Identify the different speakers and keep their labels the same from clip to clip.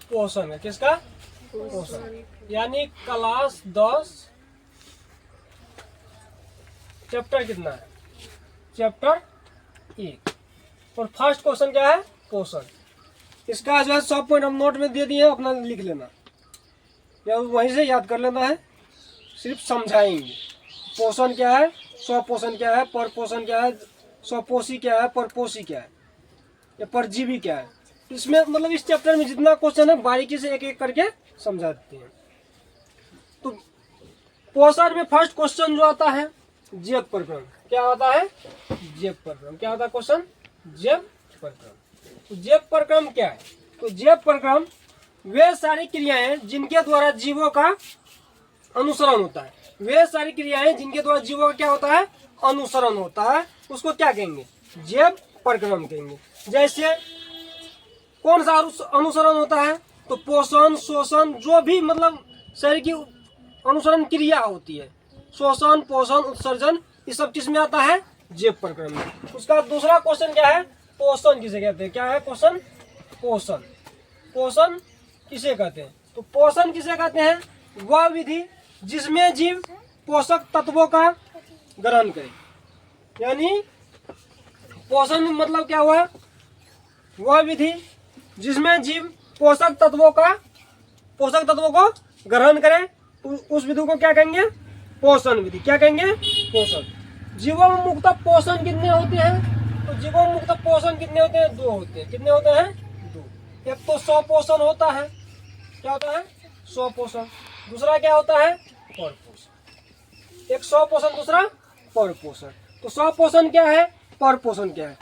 Speaker 1: पोषण है। किसका? पोषण। यानी क्लास 10 चैप्टर कितना है? चैप्टर 1 और फर्स्ट क्वेश्चन क्या है? पोषण। इसका जो है 100 पॉइंट हम नोट में दे दिए, अपना लिख लेना या वहीं से याद कर लेना है, सिर्फ समझाएंगे। पोषण क्या है, स्वपोषण क्या है, परपोषण क्या है, स्वपोषी क्या है, परपोषी क्या है, या परजीवी क्या है। इसमें मतलब इस चैप्टर में जितना क्वेश्चन है बारीकी से एक एक करके समझाते हैं। तो पोषण में फर्स्ट क्वेश्चन जो आता है जैव प्रक्रम। क्या आता है? जैव प्रक्रम। क्या आता है क्वेश्चन? जैव प्रक्रम। तो जैव प्रक्रम क्या है? तो जैव प्रक्रम वे सारी क्रियाएं जिनके द्वारा जीवों का अनुसरण होता है। वे सारी क्रियाएं जिनके द्वारा जीवों का क्या होता है? अनुसरण होता है, उसको क्या कहेंगे? जैव प्रक्रम कहेंगे। जैसे कौन सा अनुसरण होता है? तो पोषण, शोषण, जो भी मतलब शरीर की अनुसरण क्रिया होती है, शोषण, पोषण, उत्सर्जन, ये सब किस में आता है? जैव प्रक्रम में। उसका दूसरा क्वेश्चन क्या है? पोषण किसे कहते हैं? क्या है क्वेश्चन? पोषण। पोषण किसे कहते हैं? तो पोषण किसे कहते हैं? वह विधि जिसमें जीव पोषक तत्वों का ग्रहण करे। यानी पोषण मतलब क्या हुआ? वह विधि जिसमें जीव पोषक तत्वों को ग्रहण करे, उस विधि को क्या कहेंगे? पोषण विधि। क्या कहेंगे? पोषण। जीवों में मुख्यतः पोषण कितने होते हैं? तो जीवों में मुख्यतः पोषण कितने होते हैं? 2 होते हैं। कितने होते हैं? 2। एक तो स्वपोषण होता है। क्या होता है? स्वपोषण। दूसरा क्या होता है? परपोषण। एक स्वपोषण, दूसरा परपोषण। तो स्वपोषण क्या है, परपोषण क्या है?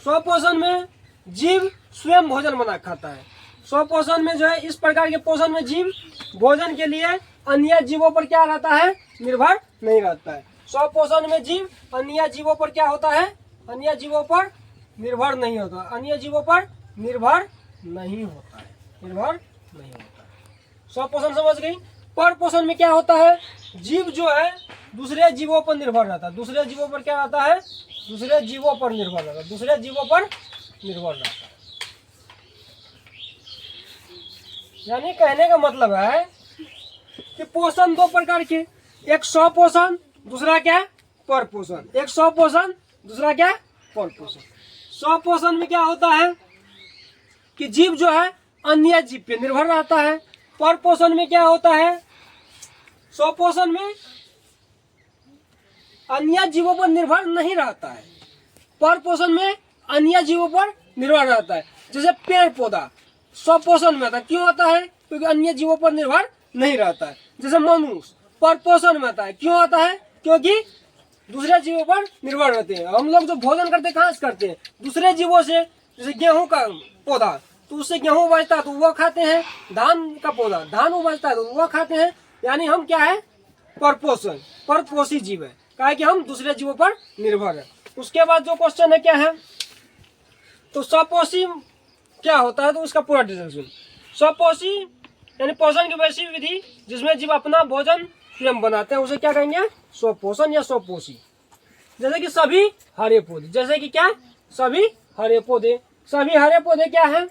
Speaker 1: स्वपोषण में जीव स्वयं भोजन बना खाता है। स्वपोषण में जो है इस प्रकार के पोषण में जीव भोजन के लिए अन्य जीवों पर क्या रहता है? निर्भर नहीं रहता है। स्वपोषण में जीव अन्य जीवों पर क्या होता है? अन्य जीवों पर निर्भर नहीं होता। अन्य जीवों पर निर्भर नहीं होता है। निर्भर नहीं होता है। स्वपोषण समझ गई। परपोषण में क्या होता है? जीव जो है दूसरे जीवों पर निर्भर रहता है। दूसरे जीवों पर क्या रहता है? दूसरे जीवों पर निर्भर रहता है। दूसरे जीवों पर निर्भर रहता है। यानी कहने का मतलब है कि पोषण 2 प्रकार के, एक स्वपोषण, दूसरा क्या? परपोषण। एक स्वपोषण, दूसरा क्या? परपोषण। स्वपोषण में क्या होता है कि जीव जो है अन्य जीव पे निर्भर रहता है। परपोषण में क्या होता है? स्वपोषण में अन्य जीवों पर निर्भर नहीं रहता है। परपोषण में अन्य जीवों पर निर्भर रहता है। जैसे पेड़ पौधा स्वपोषण में आता है। क्यों आता है? क्योंकि अन्य जीवों पर निर्भर नहीं रहता है। जैसे मनुष्य परपोषण में आता है। क्यों आता है? क्योंकि दूसरे जीवों पर निर्भर रहते हैं। हम लोग जो भोजन करते हैं कहाँ से करते हैं? दूसरे जीवों से। जैसे गेहूं का पौधा, तो उससे गेहूं उपजता है तो वह खाते हैं। धान का पौधा, धान उपजता है तो वह खाते हैं। यानी हम क्या है? परपोषण, परपोषी जीव है। कहा कि हम दूसरे जीवों पर निर्भर है। उसके बाद जो क्वेश्चन है क्या है? तो स्वपोषी क्या होता है? तो उसका पूरा डिटेल सुन। स्वपोषी यानी पोषण की वैसी विधि जिसमें जीव अपना भोजन स्वयं बनाते हैं, उसे क्या कहेंगे? स्वपोषण या स्वपोषी। जैसे कि सभी हरे पौधे। जैसे कि क्या? सभी हरे पौधे। सभी हरे पौधे क्या है?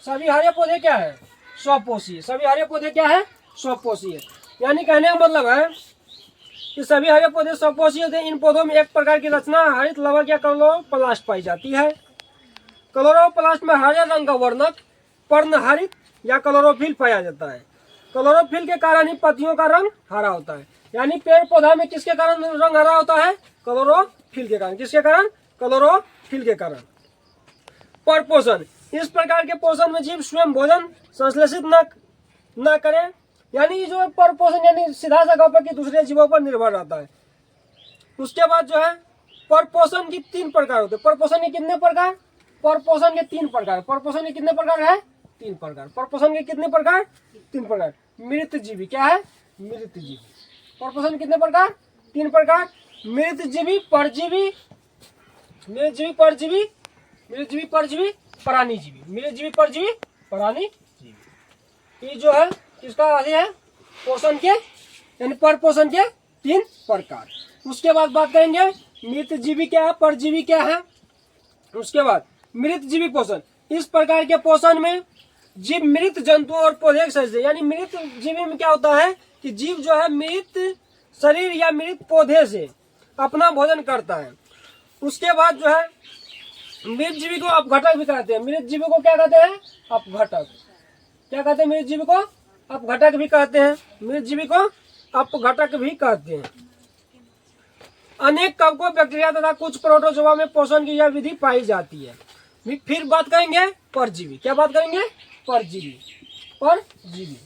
Speaker 1: सभी हरे पौधे क्या है? स्वपोषी। सभी हरे पौधे क्या है? स्वपोषी है। यानी कहने का मतलब है कि सभी हरे पौधे स्वपोषी होते हैं। इन पौधों में एक प्रकार की रचना हरित लवक या क्लोरोप्लास्ट पाई जाती है। क्लोरोप्लास्ट में हरे रंग का वर्णक पर्णहरित या क्लोरोफिल पाया जाता है। क्लोरोफिल के कारण ही पत्तियों का रंग हरा होता है। यानी पेड़ पौधा में किसके कारण रंग हरा होता है? क्लोरोफिल के कारण। किसके कारण? क्लोरोफिल के कारण। परपोषण, इस प्रकार के पोषण में जीव स्वयं भोजन संश्लेषित न करे। यानी जो परपोषण यानी सीधा सा कहो कि दूसरे जीवों पर निर्भर रहता है। उसके बाद जो है परपोषण की 3 प्रकार होते हैं। परपोषण के कितने प्रकार? परपोषण के 3 प्रकार। परपोषण के कितने प्रकार है? 3 प्रकार। परपोषण के कितने प्रकार? 3 प्रकार। मृत जीवी। क्या है? मृत जीवी। परपोषण कितने प्रकार? 3 प्रकार। मृत जीवी, परजीवी, मृत जीवी, परजीवी, मृत जीवी, परजीवी, प्राणी जीवी। मृत जीवी, परजीवी, प्राणी जीवी। ये जो है इसका आगे है पोषण के यानी परपोषण के 3 प्रकार। उसके बाद बात करेंगे मृत जीवी क्या है, परजीवी क्या है। उसके बाद मृत जीवी पोषण, इस प्रकार के पोषण में जीव मृत जंतुओं और पौधे के शरीर, यानी मृत जीवी में क्या होता है कि जीव जो है मृत शरीर या मृत पौधे से अपना भोजन करता है। उसके बाद जो है मृत जीवी को अपघटक भी कहते हैं। मृत जीवी को क्या कहते हैं? अपघटक। क्या कहते हैं? मृत जीवी को अपघटक भी कहते हैं। मृत जीवी को अपघटक भी कहते हैं। अनेक कवकों, बैक्टीरिया तथा कुछ प्रोटोजोआ में पोषण की यह विधि पाई जाती है। फिर बात करेंगे परजीवी। क्या बात करेंगे? परजीवी। परजीवी,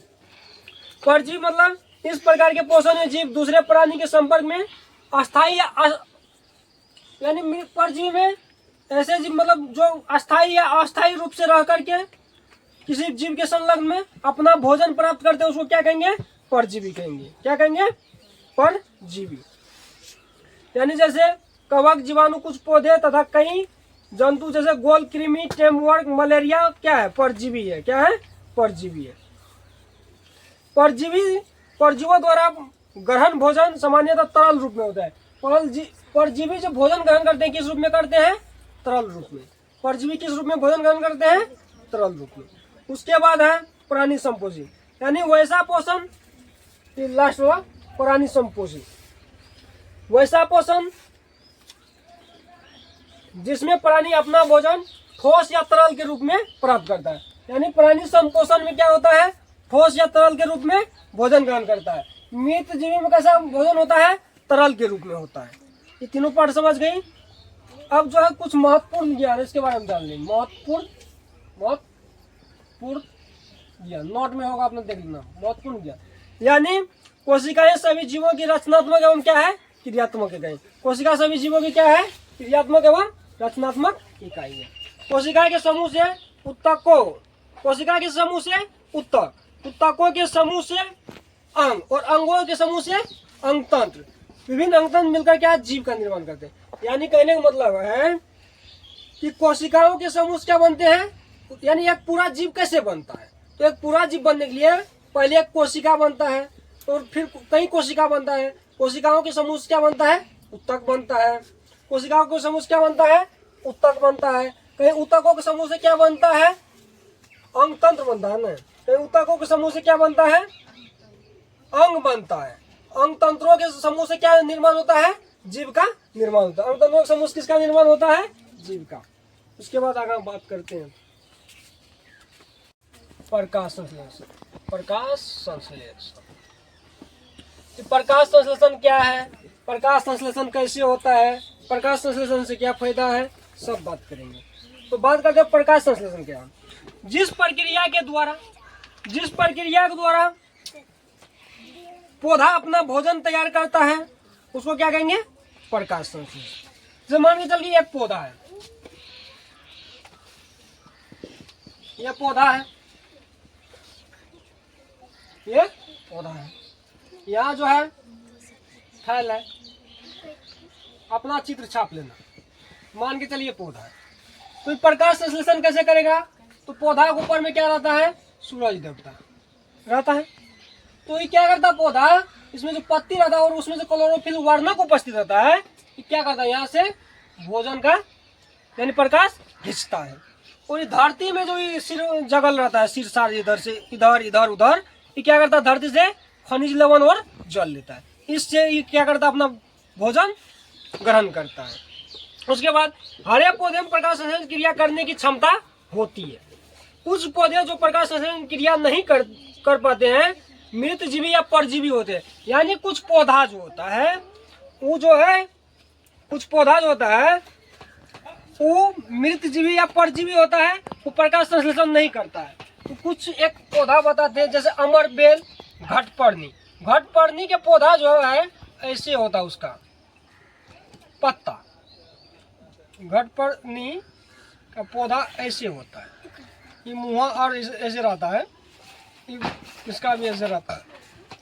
Speaker 1: परजीवी मतलब इस प्रकार के पोषण में जीव दूसरे प्राणी के संपर्क में अस्थायी यानी परजीवी में ऐसे जीव मतलब जो अस्थायी या अस्थायी रूप से रह करके किसी जीव के संलग्न में अपना भोजन प्राप्त करते हैं, उसको क्या कहेंगे? परजीवी कहेंगे। क्या कहेंगे? परजीवी। यानी जैसे कवक, जीवाणु, कुछ पौधे तथा कई जंतु जैसे गोल, कृमि, टेमवर्क, मलेरिया क्या है? परजीवी है। क्या है? परजीवी है। परजीवी परजीवों द्वारा ग्रहण भोजन सामान्यतः तरल रूप में होता है। परजीवी जो भोजन ग्रहण करते हैं किस रूप में करते हैं? तरल रूप में। परजीवी किस रूप में भोजन ग्रहण करते हैं? तरल रूप में। उसके बाद है प्राणी संपोषी, यानी वैसा पोषण, लास्ट हुआ प्राणी संपोषी। वैसा पोषण जिसमें प्राणी अपना भोजन ठोस या तरल के रूप में प्राप्त करता है। यानी प्राणी संपोषण में क्या होता है? ठोस या तरल के रूप में भोजन ग्रहण करता है। मृत जीवी में कैसा भोजन होता है? तरल के रूप में होता है। ये तीनों पार्ट समझ गई। अब जो है कुछ महत्वपूर्ण ज्ञान इसके बारे में जान लेंगे। महत्वपूर्ण ज्ञान नोट में होगा, आपने देख लेना। महत्वपूर्ण ज्ञान यानी कोशिकाएं सभी जीवों की रचनात्मक एवं क्या है? क्रियात्मक इकाई। कोशिका सभी जीवों की क्या है? क्रियात्मक एवं रचनात्मक इकाई है। कोशिका के समूह से उत्तकों, कोशिका के समूह से उत्तक, उत्तकों के समूह से अंग और अंगों के समूह से अंगतंत्र। विभिन्न अंगतंत्र मिलकर क्या जीव का निर्माण करते हैं। यानी कहने का मतलब है कि कोशिकाओं के समूह क्या बनते हैं, यानी एक पूरा जीव कैसे बनता है। तो एक पूरा जीव बनने के लिए पहले एक कोशिका बनता है और फिर कई कोशिका बनता है। कोशिकाओं के समूह क्या बनता है? उत्तक बनता है। कोशिकाओं के समूह क्या बनता है? उत्तक बनता है। कहीं उत्तकों के समूह से क्या बनता है? अंगतंत्र बनता है ना। कहीं उत्तकों के समूह से क्या बनता है? अंग बनता है। अंग तंत्रों के समूह से क्या निर्माण होता है? जीव का निर्माण होता है। अंग तंत्रों के समूह किसका निर्माण होता है? जीव का। उसके बाद आगे हम बात करते हैं प्रकाश संश्लेषण। प्रकाश संश्लेषण, प्रकाश संश्लेषण क्या है? प्रकाश संश्लेषण कैसे होता है? प्रकाश संश्लेषण से क्या फायदा है? सब बात करेंगे। तो बात करते हैं प्रकाश संश्लेषण क्या है। जिस प्रक्रिया के द्वारा पौधा अपना भोजन तैयार करता है उसको क्या कहेंगे? प्रकाश संश्लेषण। जैसे मान के चलिए एक पौधा है, ये पौधा है, ये पौधा है। यहाँ जो है फैल है, अपना चित्र छाप लेना। मान के चलिए पौधा है, तो प्रकाश संश्लेषण कैसे करेगा? तो पौधा के ऊपर में क्या रहता है? सूरज देवता रहता है। तो ये क्या करता है? पौधा इसमें जो पत्ती रहता है और उसमें जो क्लोरोफिल वर्णक उपस्थित रहता है, ये क्या करता है? यहाँ से भोजन का यानी प्रकाश खींचता है। और ये धरती में जो ये सिर जगल रहता है, सिर सार इधर से इधर इधर उधर, ये क्या करता है? धरती से खनिज लवण और जल लेता है। इससे ये क्या करता है? अपना भोजन ग्रहण करता है। उसके बाद हरे पौधे में प्रकाश संश्लेषण क्रिया करने की क्षमता होती है। कुछ पौधे जो प्रकाश संश्लेषण क्रिया नहीं कर पाते हैं, मृत जीवी या परजीवी होते हैं। यानी कुछ पौधा जो होता है वो जो है, कुछ पौधा जो होता है वो मृत जीवी या परजीवी होता है, वो प्रकाश संश्लेषण नहीं करता है। तो कुछ एक पौधा बताते हैं, जैसे अमर बेल, घटपर्णी। घटपर्णी के पौधा जो है ऐसे होता है, उसका पत्ता, घटपर्णी का पौधा ऐसे होता है। ये मुँह और ऐसे रहता है, इसका भी ऐसे रहता है।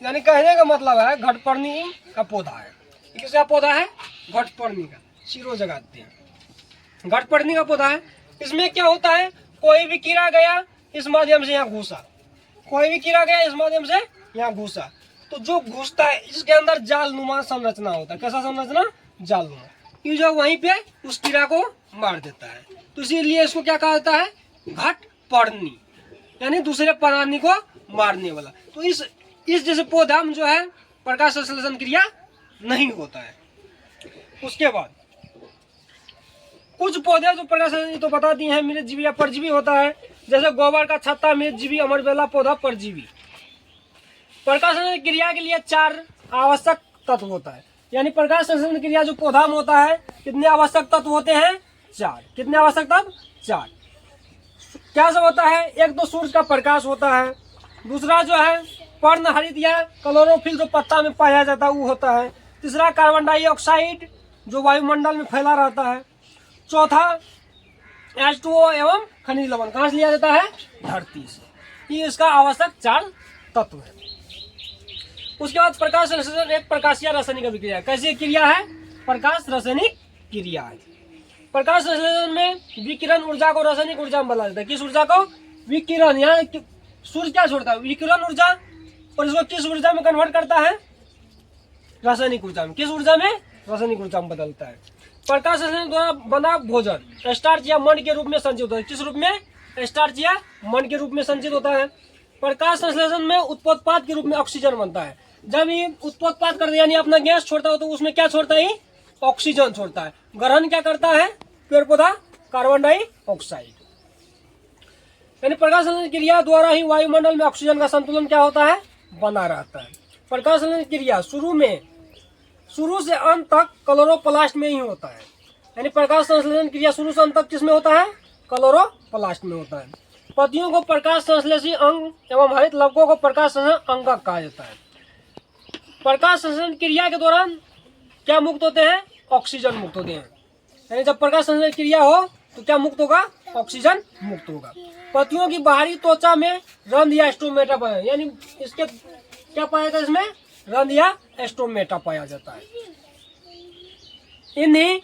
Speaker 1: यानी कहने का मतलब है घटपर्णी का पौधा है। ये किसका पौधा है? घटपर्णी का। सिरो जगाते हैं, घटपर्णी का पौधा है। इसमें क्या होता है? कोई भी कीड़ा गया इस माध्यम से यहाँ घुसा, कोई भी कीड़ा गया इस माध्यम से यहाँ घुसा, तो जो घुसता है इसके अंदर जालनुमा संरचना होता है। कैसा संरचना? जालनुमा। ये जो वहीं पे उस कीड़ा को मार देता है। तो इसीलिए इसको क्या कहा जाता है? घट पर्णी, यानी दूसरे प्राणी को मारने वाला। तो इस जैसे पौधा में जो है प्रकाश संश्लेषण क्रिया नहीं होता है। उसके बाद कुछ पौधे जो प्रकाश संश्लेषण तो बता दिए हैं मृतजीवी या परजीवी होता है, जैसे गोबर का छत्ता मृतजीवी, अमरबेला पौधा परजीवी। प्रकाश संश्लेषण क्रिया के लिए 4 आवश्यक तत्व होता है, यानी प्रकाश संश्लेषण क्रिया जो पौधा में होता है कितने आवश्यक तत्व होते हैं? 4। कितने आवश्यक तत्व? 4। क्या सब होता है? एक तो सूर्य का प्रकाश होता है, दूसरा जो है पर्णहरित या क्लोरोफिल जो पत्ता में पाया जाता है वो होता है, तीसरा कार्बन डाइऑक्साइड जो वायुमंडल में फैला रहता है, चौथा H2O एवं खनिज लवण कहाँ से लिया जाता है? धरती से। ये इसका आवश्यक 4 तत्व है। उसके बाद प्रकाश संश्लेषण एक प्रकाशीय रासायनिक अभिक्रिया। कैसी क्रिया है? प्रकाश रासायनिक क्रिया है। प्रकाश संश्लेषण में विकिरण ऊर्जा को रासायनिक ऊर्जा में बदला जाता है। किस ऊर्जा को? विकिरण। यहाँ सूर्य क्या छोड़ता है? विकिरण ऊर्जा, और इसको किस ऊर्जा में कन्वर्ट करता है? रासायनिक ऊर्जा में। किस ऊर्जा में? रासायनिक ऊर्जा में बदलता है। प्रकाश संश्लेषण द्वारा बना भोजन स्टार्च या मड के रूप में संचित होता है। किस रूप में? स्टार्च या मड के रूप में संचित होता है। प्रकाश संश्लेषण में उत्पोत्पाद के रूप में ऑक्सीजन बनता है। जब ये उत्पोत्पाद करता है यानी अपना गैस छोड़ता है तो उसमें क्या छोड़ता है? ऑक्सीजन छोड़ता है। ग्रहण क्या करता है पेड़ पौधा? Carbon dioxide. यानी प्रकाश संश्लेषण क्रिया द्वारा ही वायुमंडल में ऑक्सीजन का संतुलन क्या होता है? बना रहता है। प्रकाश संश्लेषण क्रिया शुरू से अंत तक क्लोरोप्लास्ट में ही होता है। यानी प्रकाश संश्लेषण क्रिया शुरू से अंत तक किसमें होता है? क्लोरोप्लास्ट में होता है। पत्तियों को प्रकाश संश्लेषी अंग एवं हरित लवकों को प्रकाश संश्लेषण अंगक कहा जाता है। प्रकाश संश्लेषण क्रिया के दौरान क्या मुक्त होते हैं? ऑक्सीजन मुक्त होते हैं। यानी जब प्रकाश संश्लेषण क्रिया हो तो क्या मुक्त होगा? ऑक्सीजन मुक्त होगा। पत्तियों की बाहरी त्वचा में रंध्र या स्टोमेटा पाया, यानी इसके क्या पाया जाता है? इसमें रंध्र या स्टोमेटा पाया जाता है। इन्हीं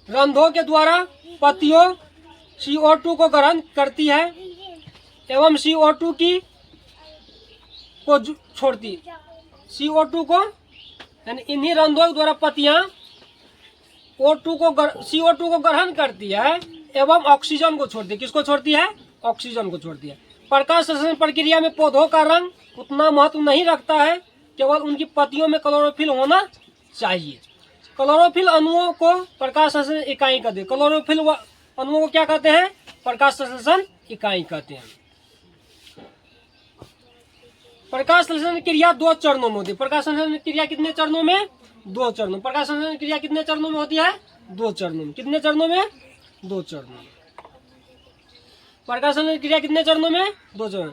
Speaker 1: रंध्रों के द्वारा पत्तियों CO2 को ग्रहण करती है एवं CO2 को छोड़ती है। CO2 को, यानी इन्हीं रंध्रों द्वारा पत्तियां CO2 को ग्रहण करती है एवं ऑक्सीजन को छोड़ती है। किसको छोड़ती है? ऑक्सीजन को छोड़ती है। प्रकाश संश्लेषण प्रक्रिया में पौधों का रंग उतना महत्व नहीं रखता है, केवल उनकी पत्तियों में क्लोरोफिल होना चाहिए। क्लोरोफिल अणुओं को प्रकाश संश्लेषण इकाई कहते हैं। क्लोरोफिल अणुओं को क्या कहते हैं? प्रकाश संश्लेषण इकाई कहते हैं। प्रकाश संश्लेषण क्रिया 2 चरणों में होती है। प्रकाश संश्लेषण क्रिया कितने चरणों में? 2 चरणों। प्रकाश संश्लेषण क्रिया कितने चरणों में होती है? 2 चरणों में। कितने चरणों में? 2 चरणों में। प्रकाश संश्लेषण क्रिया कितने चरणों में? 2 चरण।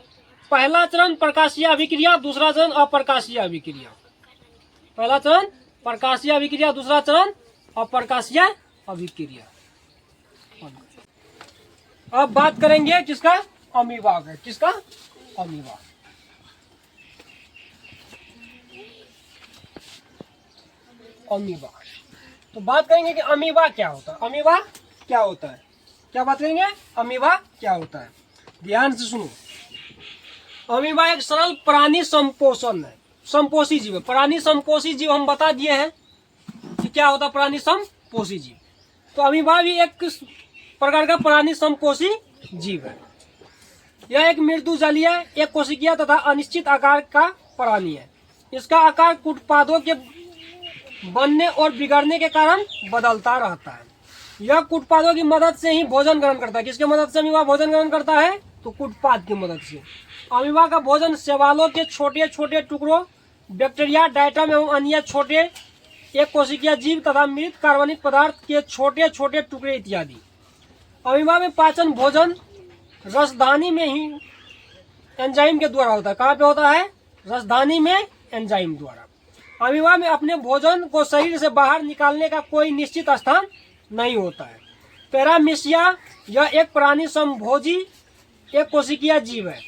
Speaker 1: पहला चरण प्रकाशीय अभिक्रिया, दूसरा चरण अप्रकाशीय अभिक्रिया। पहला चरण प्रकाशीय अभिक्रिया, दूसरा चरण अप्रकाशीय अभिक्रिया। अब बात करेंगे किसका? अमीबा का। किसका? अमीबा। अमीबा। तो बात करेंगे कि अमीबा क्या होता है। अमीबा क्या होता है? क्या बात करेंगे? अमीबा क्या होता है? ध्यान से सुनो। अमीबा एक सरल प्राणी संपोषण है, संपोषी जीव है। प्राणी संपोषी जीव हम बता दिए हैं कि क्या होता है प्राणी संपोषी जीव। तो अमीबा भी एक प्रकार का प्राणी संपोषी जीव है। यह एक मृदु जलीय, एक कोशिकीय तथा अनिश्चित आकार का प्राणी है। इसका आकार कूटपादों के बनने और बिगड़ने के कारण बदलता रहता है। यह कूटपादों की मदद से ही भोजन ग्रहण करता है। किसके मदद से अमीबा भोजन ग्रहण करता है? तो कूटपाद की मदद से। अमीबा का भोजन शैवालों के छोटे छोटे टुकड़ों, बैक्टीरिया, डायटम एवं अन्य छोटे एक कोशिकीय जीव तथा मृत कार्बनिक पदार्थ के छोटे छोटे टुकड़े इत्यादि। अमीबा में पाचन भोजन रसधानी में ही एंजाइम के द्वारा होता है। कहाँ पे होता है? रसधानी में एंजाइम द्वारा। अमीबा में अपने भोजन को शरीर से बाहर निकालने का कोई निश्चित स्थान नहीं होता है। पैरामीशिया यह एक प्राणी समभोजी एक कोशिकीय जीव है।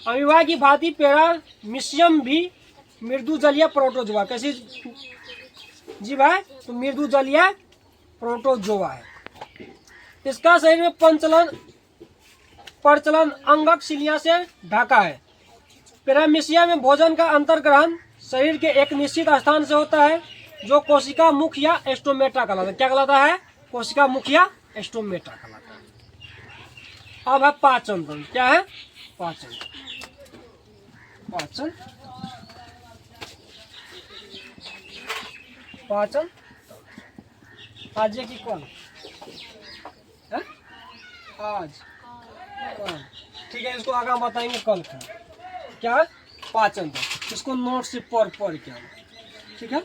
Speaker 1: अमीबा की भांति पैरामीशियम भी मृदु जलीय प्रोटोजोआ। कैसी जीव है? तो मृदु जलीय प्रोटोजोआ है। इसका शरीर में परचलन अंगक सिलिया से ढका है। पैरामीशिया में भोजन का अंतर्ग्रहण शरीर के एक निश्चित स्थान से होता है जो कोशिका मुख या एस्टोमेटा कहलाता है। क्या कहलाता है? कोशिका मुख या एस्टोमेटा कहलाता है। अब है पाचन तंत्र। क्या है? पाचन। पाचन पाचन आज की कौन है? आज कल। ठीक है, इसको आगे हम बताएंगे कल का। क्या है? पाचन तंत्र। इसको नोट से पढ़ के आना। ठीक है।